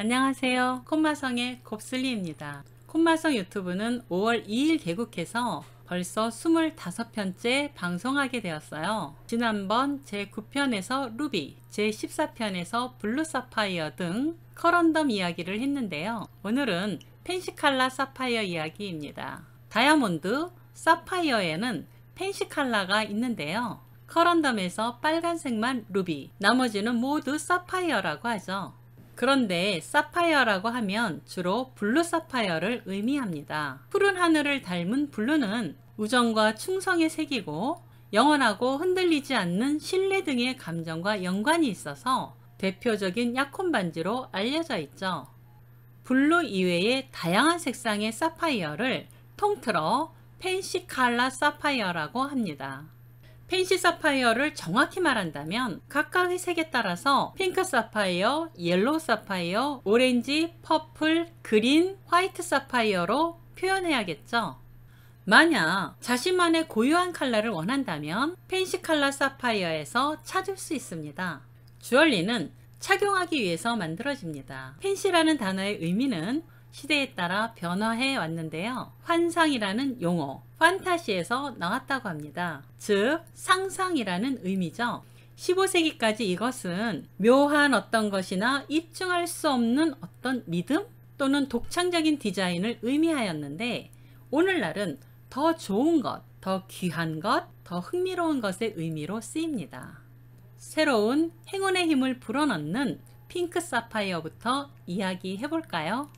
안녕하세요. 콤마성의 곱슬리입니다. 콤마성 유튜브는 5월 2일 개국해서 벌써 25편째 방송하게 되었어요. 지난번 제9편에서 루비, 제14편에서 블루 사파이어 등 커런덤 이야기를 했는데요. 오늘은 펜시칼라 사파이어 이야기입니다. 다이아몬드, 사파이어에는 펜시칼라가 있는데요. 커런덤에서 빨간색만 루비, 나머지는 모두 사파이어라고 하죠. 그런데 사파이어라고 하면 주로 블루 사파이어를 의미합니다. 푸른 하늘을 닮은 블루는 우정과 충성의 색이고 영원하고 흔들리지 않는 신뢰 등의 감정과 연관이 있어서 대표적인 약혼 반지로 알려져 있죠. 블루 이외의 다양한 색상의 사파이어를 통틀어 펜시칼라 사파이어라고 합니다. 펜시 사파이어를 정확히 말한다면 각각의 색에 따라서 핑크 사파이어, 옐로우 사파이어, 오렌지, 퍼플, 그린, 화이트 사파이어로 표현해야겠죠. 만약 자신만의 고유한 컬러를 원한다면 펜시칼라 사파이어에서 찾을 수 있습니다. 주얼리는 착용하기 위해서 만들어집니다. 펜시라는 단어의 의미는 시대에 따라 변화해 왔는데요. 환상이라는 용어, 판타시에서 나왔다고 합니다. 즉 상상이라는 의미죠. 15세기까지 이것은 묘한 어떤 것이나 입증할 수 없는 어떤 믿음 또는 독창적인 디자인을 의미하였는데, 오늘날은 더 좋은 것, 더 귀한 것, 더 흥미로운 것의 의미로 쓰입니다. 새로운 행운의 힘을 불어넣는 핑크 사파이어부터 이야기해 볼까요?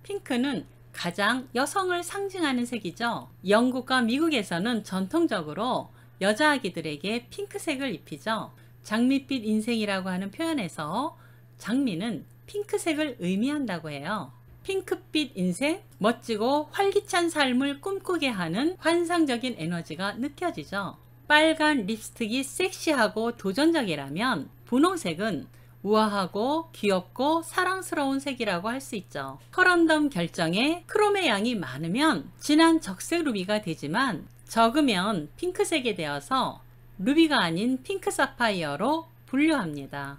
핑크는 가장 여성을 상징하는 색이죠. 영국과 미국에서는 전통적으로 여자아기들에게 핑크색을 입히죠. 장밋빛 인생이라고 하는 표현에서 장미는 핑크색을 의미한다고 해요. 핑크빛 인생, 멋지고 활기찬 삶을 꿈꾸게 하는 환상적인 에너지가 느껴지죠. 빨간 립스틱이 섹시하고 도전적이라면 분홍색은 우아하고 귀엽고 사랑스러운 색이라고 할 수 있죠. 커런덤 결정에 크롬의 양이 많으면 진한 적색 루비가 되지만 적으면 핑크색이 되어서 루비가 아닌 핑크 사파이어로 분류합니다.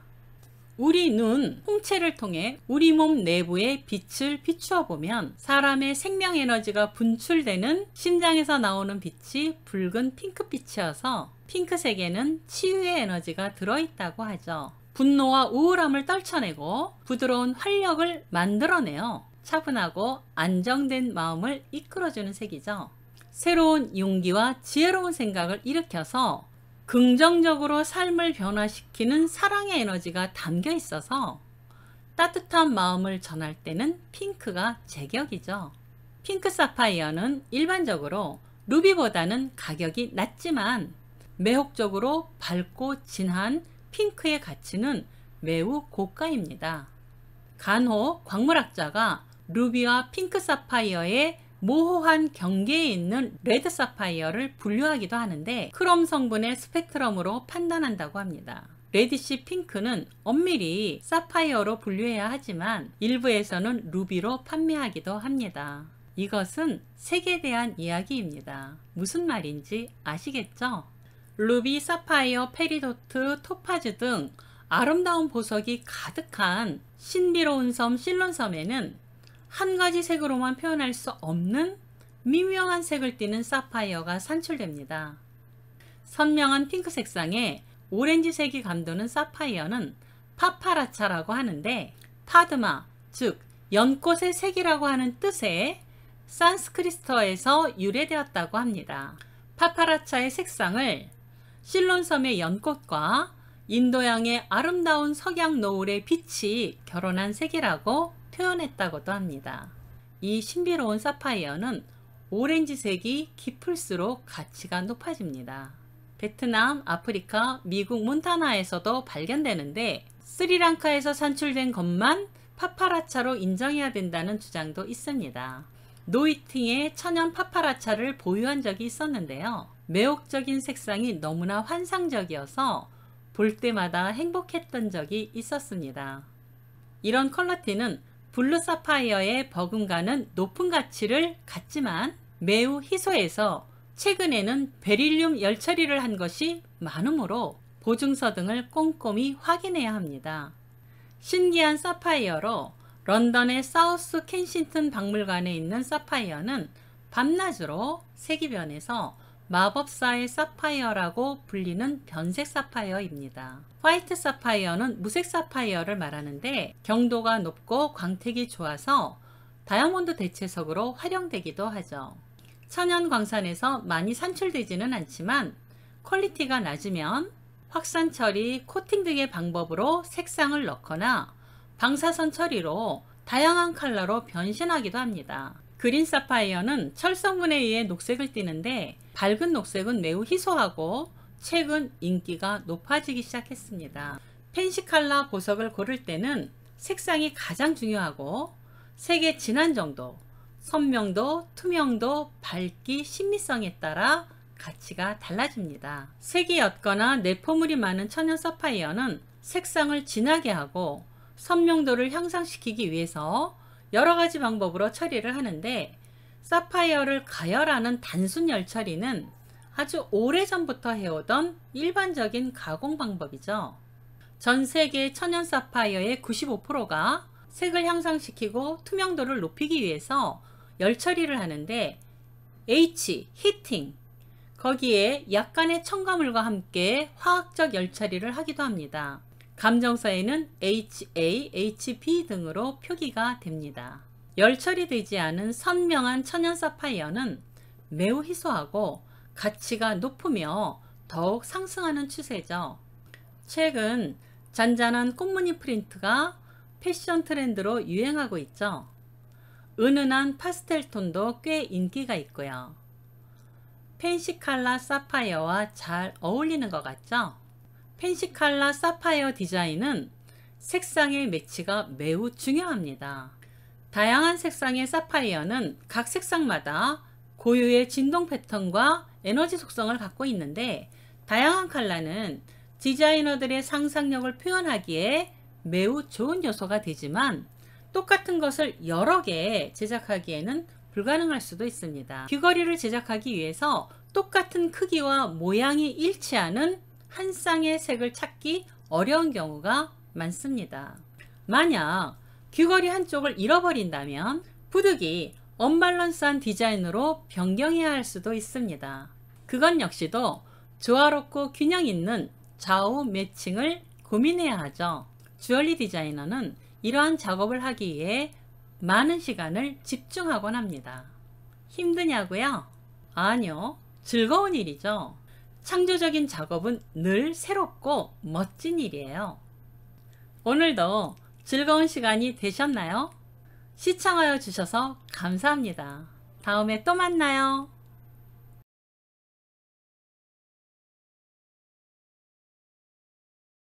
우리 눈, 홍채를 통해 우리 몸 내부의 빛을 비추어 보면 사람의 생명 에너지가 분출되는 심장에서 나오는 빛이 붉은 핑크빛이어서 핑크색에는 치유의 에너지가 들어있다고 하죠. 분노와 우울함을 떨쳐내고 부드러운 활력을 만들어내요. 차분하고 안정된 마음을 이끌어주는 색이죠. 새로운 용기와 지혜로운 생각을 일으켜서 긍정적으로 삶을 변화시키는 사랑의 에너지가 담겨 있어서 따뜻한 마음을 전할 때는 핑크가 제격이죠. 핑크 사파이어는 일반적으로 루비보다는 가격이 낮지만 매혹적으로 밝고 진한 핑크의 가치는 매우 고가입니다. 간혹 광물학자가 루비와 핑크 사파이어의 모호한 경계에 있는 레드 사파이어를 분류하기도 하는데 크롬 성분의 스펙트럼으로 판단한다고 합니다. 레디시 핑크는 엄밀히 사파이어로 분류해야 하지만 일부에서는 루비로 판매하기도 합니다. 이것은 색에 대한 이야기입니다. 무슨 말인지 아시겠죠? 루비, 사파이어, 페리도트, 토파즈 등 아름다운 보석이 가득한 신비로운 섬 실론섬에는 한 가지 색으로만 표현할 수 없는 미묘한 색을 띠는 사파이어가 산출됩니다. 선명한 핑크 색상에 오렌지색이 감도는 사파이어는 파파라차라고 하는데, 파드마, 즉 연꽃의 색이라고 하는 뜻의 산스크리트어에서 유래되었다고 합니다. 파파라차의 색상을 실론섬의 연꽃과 인도양의 아름다운 석양 노을의 빛이 결혼한 색이라고 표현했다고도 합니다. 이 신비로운 사파이어는 오렌지색이 깊을수록 가치가 높아집니다. 베트남, 아프리카, 미국 몬타나에서도 발견되는데 스리랑카에서 산출된 것만 파파라차로 인정해야 된다는 주장도 있습니다. 노이팅의 천연 파파라차를 보유한 적이 있었는데요. 매혹적인 색상이 너무나 환상적이어서 볼 때마다 행복했던 적이 있었습니다. 이런 컬러티는 블루 사파이어의 버금가는 높은 가치를 갖지만 매우 희소해서 최근에는 베릴륨 열 처리를 한 것이 많으므로 보증서 등을 꼼꼼히 확인해야 합니다. 신기한 사파이어로 런던의 사우스 켄싱턴 박물관에 있는 사파이어는 밤낮으로 색이 변해서 마법사의 사파이어라고 불리는 변색 사파이어입니다. 화이트 사파이어는 무색 사파이어를 말하는데 경도가 높고 광택이 좋아서 다이아몬드 대체석으로 활용되기도 하죠. 천연 광산에서 많이 산출되지는 않지만 퀄리티가 낮으면 확산 처리, 코팅 등의 방법으로 색상을 넣거나 방사선 처리로 다양한 컬러로 변신하기도 합니다. 그린 사파이어는 철 성분에 의해 녹색을 띠는데 밝은 녹색은 매우 희소하고 최근 인기가 높아지기 시작했습니다. 펜시칼라 보석을 고를 때는 색상이 가장 중요하고 색의 진한 정도, 선명도, 투명도, 밝기, 신미성에 따라 가치가 달라집니다. 색이 옅거나 내포물이 많은 천연 사파이어는 색상을 진하게 하고 선명도를 향상시키기 위해서 여러 가지 방법으로 처리를 하는데 사파이어를 가열하는 단순 열 처리는 아주 오래전부터 해오던 일반적인 가공 방법이죠. 전 세계 천연 사파이어의 95%가 색을 향상시키고 투명도를 높이기 위해서 열 처리를 하는데 히팅, 거기에 약간의 첨가물과 함께 화학적 열 처리를 하기도 합니다. 감정서에는 HA, HB 등으로 표기가 됩니다. 열 처리되지 않은 선명한 천연 사파이어는 매우 희소하고 가치가 높으며 더욱 상승하는 추세죠. 최근 잔잔한 꽃무늬 프린트가 패션 트렌드로 유행하고 있죠. 은은한 파스텔 톤도 꽤 인기가 있고요. 펜시칼라 사파이어와 잘 어울리는 것 같죠? 펜시칼라 사파이어 디자인은 색상의 매치가 매우 중요합니다. 다양한 색상의 사파이어는 각 색상마다 고유의 진동 패턴과 에너지 속성을 갖고 있는데 다양한 컬러는 디자이너들의 상상력을 표현하기에 매우 좋은 요소가 되지만 똑같은 것을 여러 개 제작하기에는 불가능할 수도 있습니다. 귀걸이를 제작하기 위해서 똑같은 크기와 모양이 일치하는 한 쌍의 색을 찾기 어려운 경우가 많습니다. 만약 귀걸이 한쪽을 잃어버린다면 부득이 언밸런스한 디자인으로 변경해야 할 수도 있습니다. 그건 역시도 조화롭고 균형 있는 좌우 매칭을 고민해야 하죠. 주얼리 디자이너는 이러한 작업을 하기 위해 많은 시간을 집중하곤 합니다. 힘드냐고요? 아니요, 즐거운 일이죠. 창조적인 작업은 늘 새롭고 멋진 일이에요. 오늘도 즐거운 시간이 되셨나요? 시청하여 주셔서 감사합니다. 다음에 또 만나요.